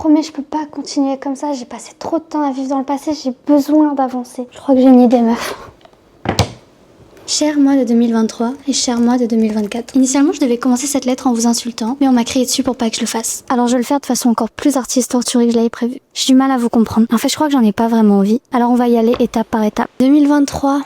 promets, je peux pas continuer comme ça. J'ai passé trop de temps à vivre dans le passé. J'ai besoin d'avancer. Je crois que j'ai une idée, meuf. Cher moi de 2023 et cher moi de 2024. Initialement, je devais commencer cette lettre en vous insultant, mais on m'a crié dessus pour pas que je le fasse. Alors je vais le faire de façon encore plus artiste torturée que je l'avais prévu. J'ai du mal à vous comprendre. En fait, je crois que j'en ai pas vraiment envie. Alors on va y aller étape par étape. 2023.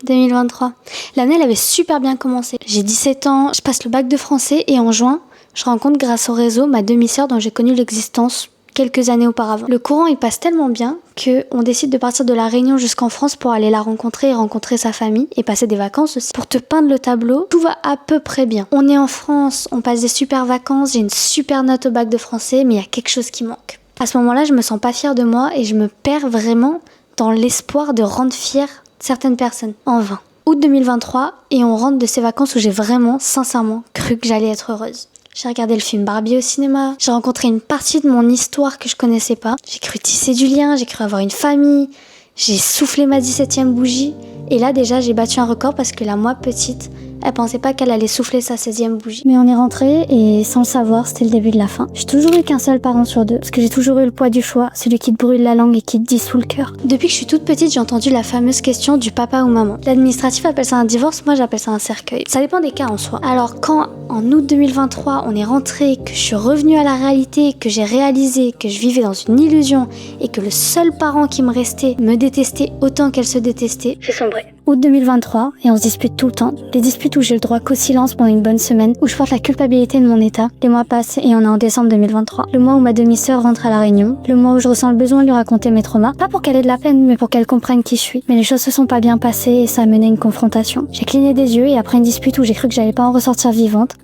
2023. L'année, elle avait super bien commencé. J'ai 17 ans, je passe le bac de français et en juin, je rencontre grâce au réseau ma demi-sœur dont j'ai connu l'existence quelques années auparavant. Le courant, il passe tellement bien qu'on décide de partir de La Réunion jusqu'en France pour aller la rencontrer et rencontrer sa famille et passer des vacances aussi. Pour te peindre le tableau, tout va à peu près bien. On est en France, on passe des super vacances, j'ai une super note au bac de français, mais il y a quelque chose qui manque. À ce moment-là, je me sens pas fière de moi et je me perds vraiment dans l'espoir de rendre fière certaines personnes. En vain. Août 2023 et on rentre de ces vacances où j'ai vraiment, sincèrement, cru que j'allais être heureuse. J'ai regardé le film Barbie au cinéma, j'ai rencontré une partie de mon histoire que je connaissais pas, j'ai cru tisser du lien, j'ai cru avoir une famille, j'ai soufflé ma 17e bougie, et là déjà j'ai battu un record parce que la moi petite, elle pensait pas qu'elle allait souffler sa 16e bougie. Mais on est rentré et sans le savoir, c'était le début de la fin. J'ai toujours eu qu'un seul parent sur deux, parce que j'ai toujours eu le poids du choix, celui qui te brûle la langue et qui te dissout le cœur. Depuis que je suis toute petite, j'ai entendu la fameuse question du papa ou maman. L'administratif appelle ça un divorce, moi j'appelle ça un cercueil. Ça dépend des cas en soi. Alors quand en août 2023, on est rentré, que je suis revenue à la réalité, que j'ai réalisé que je vivais dans une illusion et que le seul parent qui me restait me détestait autant qu'elle se détestait, j'ai sombré. Août 2023, et on se dispute tout le temps. Des disputes où j'ai le droit qu'au silence pendant une bonne semaine, où je porte la culpabilité de mon état. Les mois passent et on est en décembre 2023. Le mois où ma demi-sœur rentre à La Réunion. Le mois où je ressens le besoin de lui raconter mes traumas. Pas pour qu'elle ait de la peine, mais pour qu'elle comprenne qui je suis. Mais les choses se sont pas bien passées et ça a mené à une confrontation. J'ai cligné des yeux et après une dispute où j'ai cru que j'allais pas en ressortir vivante,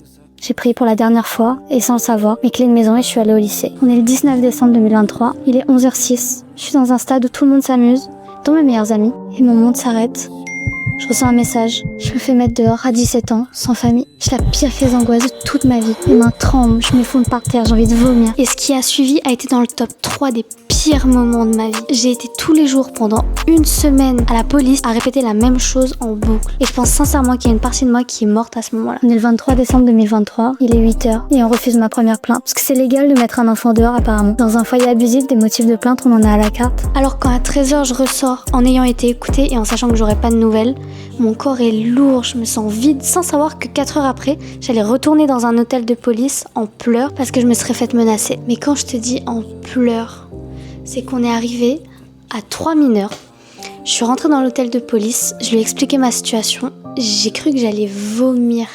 j'ai pris pour la dernière fois, et sans le savoir, mes clés de maison et je suis allée au lycée. On est le 19 décembre 2023, il est 11h06. Je suis dans un stade où tout le monde s'amuse, dont mes meilleurs amis, et mon monde s'arrête. Je reçois un message, je me fais mettre dehors à 17 ans, sans famille. J'ai la pire crise d'angoisse de toute ma vie. Mes mains tremblent, je m'effondre par terre, j'ai envie de vomir. Et ce qui a suivi a été dans le top 3 des pires moments de ma vie. J'ai été tous les jours pendant une semaine à la police à répéter la même chose en boucle. Et je pense sincèrement qu'il y a une partie de moi qui est morte à ce moment-là. On est le 23 décembre 2023, il est 8h et on refuse ma première plainte. Parce que c'est légal de mettre un enfant dehors apparemment. Dans un foyer abusif, des motifs de plainte, on en a à la carte. Alors quand à 13h je ressors, en ayant été écoutée et en sachant que j'aurais pas de nouvelles, mon corps est lourd, je me sens vide, sans savoir que 4 heures après, j'allais retourner dans un hôtel de police en pleurs parce que je me serais faite menacer. Mais quand je te dis en pleurs, c'est qu'on est arrivé à 3 mineurs. Je suis rentrée dans l'hôtel de police, je lui ai expliqué ma situation. J'ai cru que j'allais vomir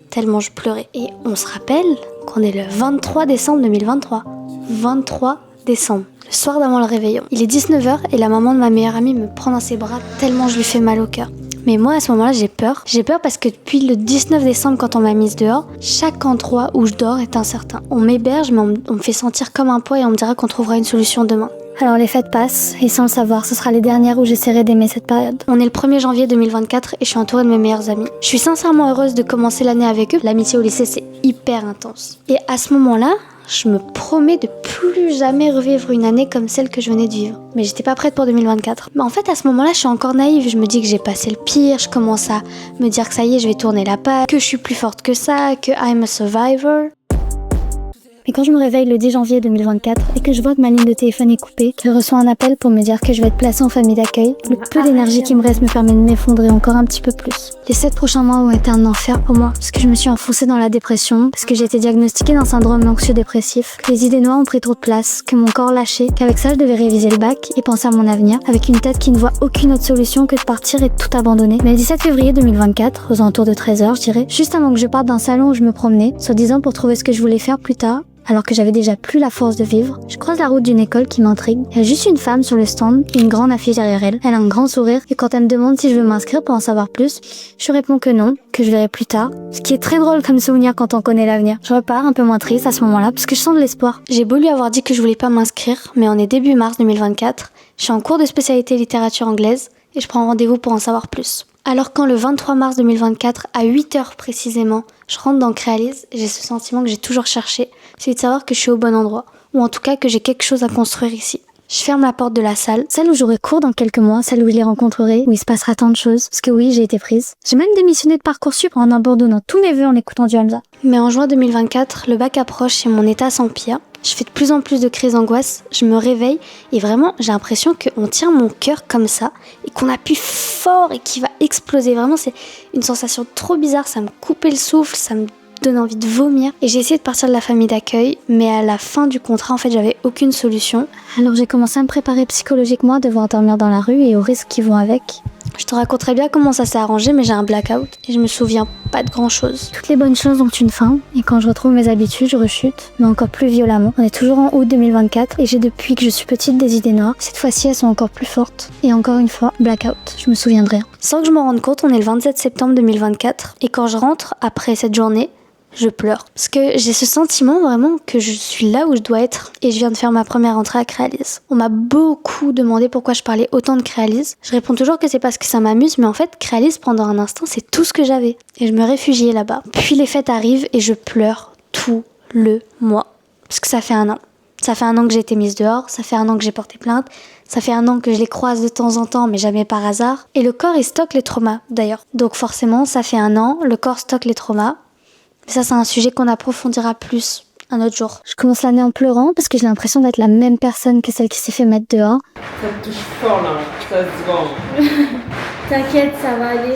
tellement je pleurais. Et on se rappelle qu'on est le 23 décembre 2023. 23 décembre. Le soir d'avant le réveillon. Il est 19h et la maman de ma meilleure amie me prend dans ses bras tellement je lui fais mal au cœur. Mais moi, à ce moment-là, j'ai peur. J'ai peur parce que depuis le 19 décembre, quand on m'a mise dehors, chaque endroit où je dors est incertain. On m'héberge, mais on me fait sentir comme un poids et on me dira qu'on trouvera une solution demain. Alors les fêtes passent, et sans le savoir, ce sera les dernières où j'essaierai d'aimer cette période. On est le 1er janvier 2024 et je suis entourée de mes meilleurs amis. Je suis sincèrement heureuse de commencer l'année avec eux. L'amitié au lycée, c'est hyper intense. Et à ce moment-là, je me promets de plus jamais revivre une année comme celle que je venais de vivre. Mais j'étais pas prête pour 2024. Mais en fait, à ce moment-là, je suis encore naïve. Je me dis que j'ai passé le pire. Je commence à me dire que ça y est, je vais tourner la page, que je suis plus forte que ça, que I'm a survivor. Mais quand je me réveille le 10 janvier 2024 et que je vois que ma ligne de téléphone est coupée, je reçois un appel pour me dire que je vais être placée en famille d'accueil. Le peu d'énergie qui me reste me permet de m'effondrer encore un petit peu plus. Les 7 prochains mois ont été un enfer pour moi, parce que je me suis enfoncée dans la dépression, parce que j'ai été diagnostiquée d'un syndrome anxieux-dépressif, que les idées noires ont pris trop de place, que mon corps lâchait, qu'avec ça je devais réviser le bac et penser à mon avenir, avec une tête qui ne voit aucune autre solution que de partir et de tout abandonner. Mais le 17 février 2024, aux alentours de 13h, je dirais, juste avant que je parte d'un salon où je me promenais, soi-disant pour trouver ce que je voulais faire plus tard, alors que j'avais déjà plus la force de vivre, je croise la route d'une école qui m'intrigue. Il y a juste une femme sur le stand et une grande affiche derrière elle. Elle a un grand sourire et quand elle me demande si je veux m'inscrire pour en savoir plus, je réponds que non, que je verrai plus tard. Ce qui est très drôle comme souvenir quand on connaît l'avenir. Je repars un peu moins triste à ce moment-là parce que je sens de l'espoir. J'ai beau lui avoir dit que je voulais pas m'inscrire, mais on est début mars 2024. Je suis en cours de spécialité littérature anglaise et je prends rendez-vous pour en savoir plus. Alors quand le 23 mars 2024, à 8h précisément, je rentre dans Créalise, j'ai ce sentiment que j'ai toujours cherché, c'est de savoir que je suis au bon endroit, ou en tout cas que j'ai quelque chose à construire ici. Je ferme la porte de la salle, celle où j'aurai cours dans quelques mois, celle où je les rencontrerai, où il se passera tant de choses, parce que oui, j'ai été prise. J'ai même démissionné de Parcoursup en abandonnant tous mes vœux en écoutant du Hamza. Mais en juin 2024, le bac approche et mon état s'empire. Je fais de plus en plus de crises d'angoisse, je me réveille et vraiment j'ai l'impression qu'on tient mon cœur comme ça et qu'on appuie fort et qu'il va exploser. Vraiment c'est une sensation trop bizarre, ça me coupait le souffle, ça me donne envie de vomir. Et j'ai essayé de partir de la famille d'accueil, mais à la fin du contrat en fait j'avais aucune solution. Alors j'ai commencé à me préparer psychologiquement à devoir dormir dans la rue et aux risques qui vont avec. Je te raconterai bien comment ça s'est arrangé, mais j'ai un blackout et je me souviens pas de grand chose. Toutes les bonnes choses ont une fin, et quand je retrouve mes habitudes, je rechute, mais encore plus violemment. On est toujours en août 2024, et j'ai depuis que je suis petite des idées noires. Cette fois-ci, elles sont encore plus fortes. Et encore une fois, blackout, je me souviens de rien. Sans que je m'en rende compte, on est le 27 septembre 2024, et quand je rentre après cette journée, je pleure. Parce que j'ai ce sentiment vraiment que je suis là où je dois être. Et je viens de faire ma première entrée à Créalise. On m'a beaucoup demandé pourquoi je parlais autant de Créalise. Je réponds toujours que c'est parce que ça m'amuse, mais en fait, Créalise, pendant un instant, c'est tout ce que j'avais. Et je me réfugiais là-bas. Puis les fêtes arrivent et je pleure tout le mois. Parce que ça fait 1 an. Ça fait 1 an que j'ai été mise dehors, ça fait 1 an que j'ai porté plainte, ça fait 1 an que je les croise de temps en temps, mais jamais par hasard. Et le corps, il stocke les traumas, d'ailleurs. Donc forcément, ça fait 1 an, le corps stocke les traumas. Mais ça, c'est un sujet qu'on approfondira plus un autre jour. Je commence l'année en pleurant parce que j'ai l'impression d'être la même personne que celle qui s'est fait mettre dehors. Ça te touche fort là, ça se voit. T'inquiète, ça va aller.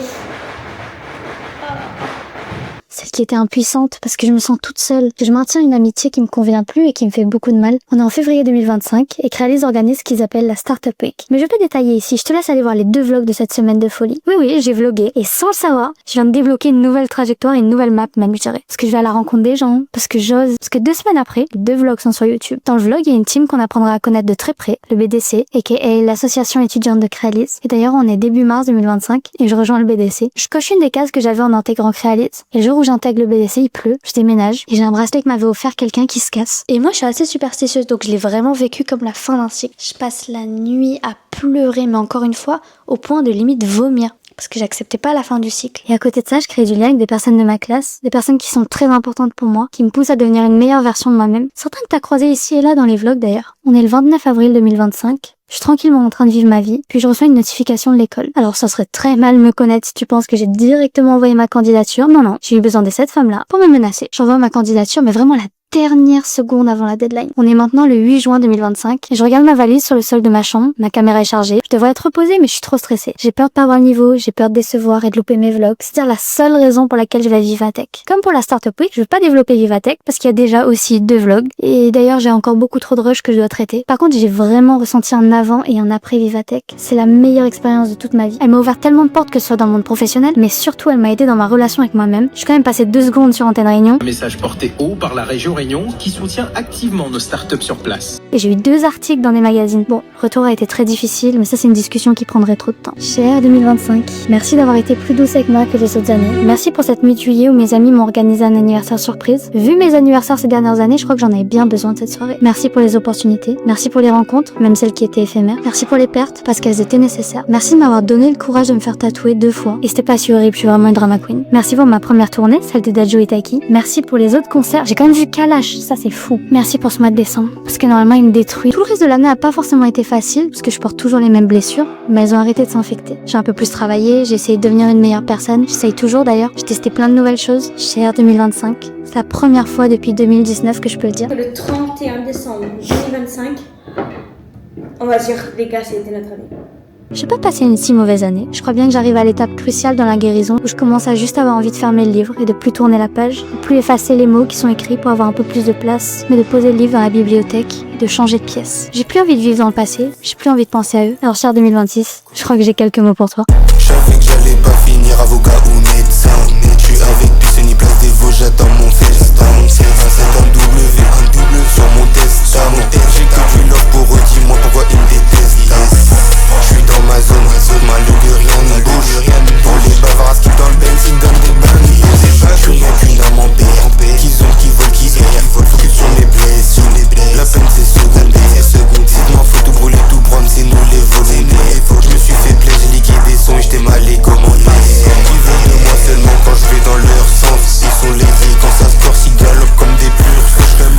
Celle qui était impuissante parce que je me sens toute seule, que je maintiens une amitié qui me convient plus et qui me fait beaucoup de mal. On est en février 2025 et Créalise organise ce qu'ils appellent la Startup Week. Mais je vais pas détailler ici, je te laisse aller voir les 2 vlogs de cette semaine de folie. Oui, j'ai vlogué et sans le savoir, je viens de débloquer une nouvelle trajectoire et une nouvelle map même, je dirais. Parce que je vais à la rencontre des gens, parce que j'ose, parce que 2 semaines après, les 2 vlogs sont sur YouTube. Dans le vlog, il y a une team qu'on apprendra à connaître de très près, le BDC, aka l'association étudiante de Créalise. Et d'ailleurs, on est début mars 2025 et je rejoins le BDC. Je coche une des cases que j'avais en intégrant Créalise. Et le jour où j'intègre le BDC, il pleut, je déménage et j'ai un bracelet que m'avait offert quelqu'un qui se casse. Et moi je suis assez superstitieuse donc je l'ai vraiment vécu comme la fin d'un cycle. Je passe la nuit à pleurer mais encore une fois au point de limite vomir. Parce que j'acceptais pas la fin du cycle. Et à côté de ça, je crée du lien avec des personnes de ma classe, des personnes qui sont très importantes pour moi, qui me poussent à devenir une meilleure version de moi-même. Certains que t'as croisés ici et là dans les vlogs d'ailleurs. On est le 29 avril 2025. Je suis tranquillement en train de vivre ma vie, puis je reçois une notification de l'école. Alors ça serait très mal me connaître si tu penses que j'ai directement envoyé ma candidature. Non, j'ai eu besoin de cette femme-là pour me menacer. J'envoie ma candidature, mais vraiment la dernière seconde avant la deadline. On est maintenant le 8 juin 2025 et je regarde ma valise sur le sol de ma chambre, ma caméra est chargée. Je devrais être reposée mais je suis trop stressée. J'ai peur de pas avoir le niveau, j'ai peur de décevoir et de louper mes vlogs. C'est-à-dire la seule raison pour laquelle je vais à Vivatech. Comme pour la Startup Week, je veux pas développer Vivatech parce qu'il y a déjà aussi 2 vlogs et d'ailleurs j'ai encore beaucoup trop de rush que je dois traiter. Par contre j'ai vraiment ressenti un avant et un après Vivatech. C'est la meilleure expérience de toute ma vie. Elle m'a ouvert tellement de portes que ce soit dans le monde professionnel mais surtout elle m'a aidé dans ma relation avec moi-même. Je suis quand même passé 2 secondes sur Antenne Réunion. Un message porté haut par la région Réunion qui soutient activement nos startups sur place. Et j'ai eu 2 articles dans des magazines. Bon, le retour a été très difficile, mais ça c'est une discussion qui prendrait trop de temps. Cher 2025, merci d'avoir été plus douce avec moi que les autres années. Merci pour cette nuit de juillet où mes amis m'ont organisé un anniversaire surprise. Vu mes anniversaires ces dernières années, je crois que j'en avais bien besoin de cette soirée. Merci pour les opportunités, merci pour les rencontres, même celles qui étaient éphémères. Merci pour les pertes, parce qu'elles étaient nécessaires. Merci de m'avoir donné le courage de me faire tatouer 2 fois. Et c'était pas si horrible, je suis vraiment une drama queen. Merci pour ma première tournée, celle de Dadju et Taki. Merci pour les autres concerts. J'ai quand même vu Kalash, ça c'est fou. Merci pour ce mois de décembre, parce que normalement il me détruit. Tout le reste de l'année a pas forcément été facile, parce que je porte toujours les mêmes blessures, mais elles ont arrêté de s'infecter. J'ai un peu plus travaillé, j'ai essayé de devenir une meilleure personne, j'essaye toujours d'ailleurs, j'ai testé plein de nouvelles choses. Cher 2025, c'est la première fois depuis 2019 que je peux le dire. Le 31 décembre 2025, on va dire, les gars, c'était notre année. J'ai pas passé une si mauvaise année. Je crois bien que j'arrive à l'étape cruciale dans la guérison où je commence à juste avoir envie de fermer le livre et de plus tourner la page, de plus effacer les mots qui sont écrits pour avoir un peu plus de place, mais de poser le livre dans la bibliothèque et de changer de pièce. J'ai plus envie de vivre dans le passé, j'ai plus envie de penser à eux. Alors cher 2026, je crois que j'ai quelques mots pour toi. Je savais que j'allais pas finir avocat